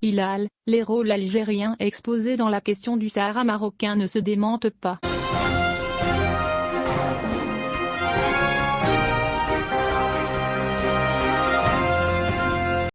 Hilal, les rôles algériens exposés dans la question du Sahara marocain ne se démentent pas.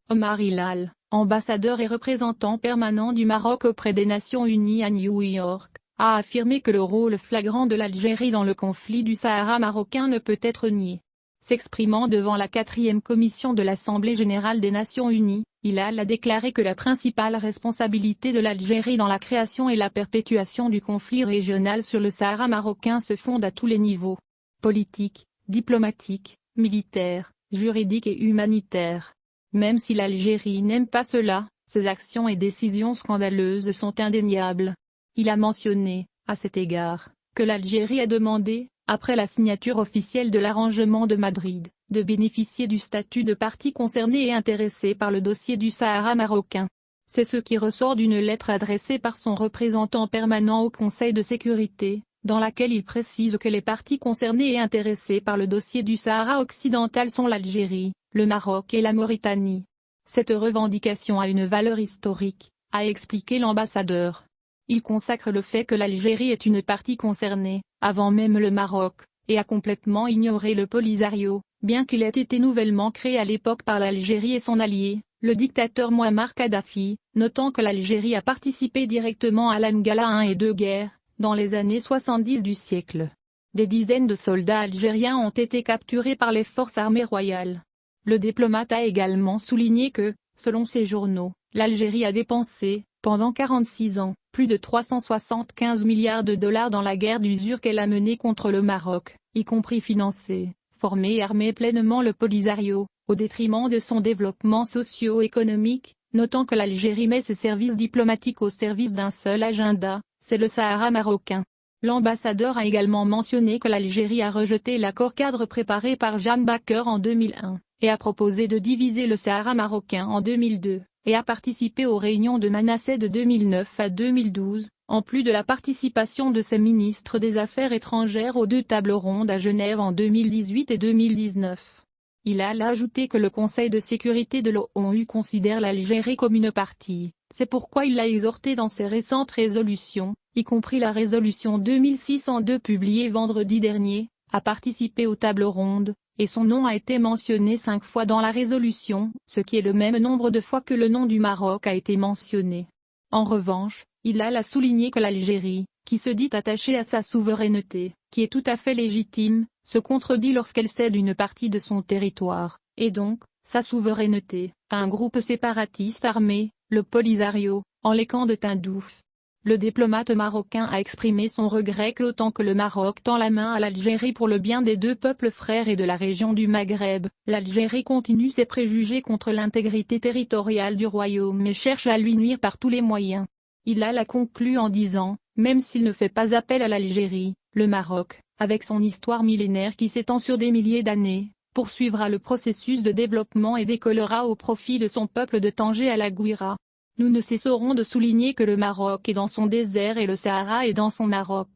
Omar Hilal, ambassadeur et représentant permanent du Maroc auprès des Nations Unies à New York, a affirmé que le rôle flagrant de l'Algérie dans le conflit du Sahara marocain ne peut être nié. S'exprimant devant la 4e commission de l'Assemblée générale des Nations unies, Hilal a déclaré que la principale responsabilité de l'Algérie dans la création et la perpétuation du conflit régional sur le Sahara marocain se fonde à tous les niveaux: politique, diplomatique, militaire, juridique et humanitaire. Même si l'Algérie n'aime pas cela, ses actions et décisions scandaleuses sont indéniables. Il a mentionné, à cet égard, que l'Algérie a demandé, après la signature officielle de l'arrangement de Madrid, de bénéficier du statut de partie concernée et intéressée par le dossier du Sahara marocain. C'est ce qui ressort d'une lettre adressée par son représentant permanent au Conseil de sécurité, dans laquelle il précise que les parties concernées et intéressées par le dossier du Sahara occidental sont l'Algérie, le Maroc et la Mauritanie. Cette revendication a une valeur historique, a expliqué l'ambassadeur. Il consacre le fait que l'Algérie est une partie concernée, avant même le Maroc, et a complètement ignoré le Polisario, bien qu'il ait été nouvellement créé à l'époque par l'Algérie et son allié, le dictateur Mouammar Kadhafi, notant que l'Algérie a participé directement à l'Amgala 1 et 2 guerres, dans les années 70 du siècle. Des dizaines de soldats algériens ont été capturés par les forces armées royales. Le diplomate a également souligné que, selon ses journaux, l'Algérie a dépensé, pendant 46 ans, plus de 375 milliards de dollars dans la guerre d'usure qu'elle a menée contre le Maroc, y compris financer, former et armer pleinement le Polisario, au détriment de son développement socio-économique, notant que l'Algérie met ses services diplomatiques au service d'un seul agenda, c'est le Sahara marocain. L'ambassadeur a également mentionné que l'Algérie a rejeté l'accord-cadre préparé par Jeanne Baker en 2001, et a proposé de diviser le Sahara marocain en 2002, et a participé aux réunions de Manassé de 2009 à 2012, en plus de la participation de ses ministres des Affaires étrangères aux 2 tables rondes à Genève en 2018 et 2019. Il a ajouté que le Conseil de sécurité de l'ONU considère l'Algérie comme une partie, c'est pourquoi il l'a exhorté dans ses récentes résolutions, y compris la résolution 2602 publiée vendredi dernier, à participer aux tables rondes, et son nom a été mentionné 5 fois dans la résolution, ce qui est le même nombre de fois que le nom du Maroc a été mentionné. En revanche, il a souligné que l'Algérie, qui se dit attachée à sa souveraineté, qui est tout à fait légitime, se contredit lorsqu'elle cède une partie de son territoire, et donc, sa souveraineté, à un groupe séparatiste armé, le Polisario, en les camps de Tindouf. Le diplomate marocain a exprimé son regret que autant que le Maroc tend la main à l'Algérie pour le bien des 2 peuples frères et de la région du Maghreb, l'Algérie continue ses préjugés contre l'intégrité territoriale du royaume et cherche à lui nuire par tous les moyens. Il a conclu en disant, même s'il ne fait pas appel à l'Algérie, le Maroc, avec son histoire millénaire qui s'étend sur des milliers d'années, poursuivra le processus de développement et décollera au profit de son peuple de Tanger à la Gouira. Nous ne cesserons de souligner que le Maroc est dans son désert et le Sahara est dans son Maroc.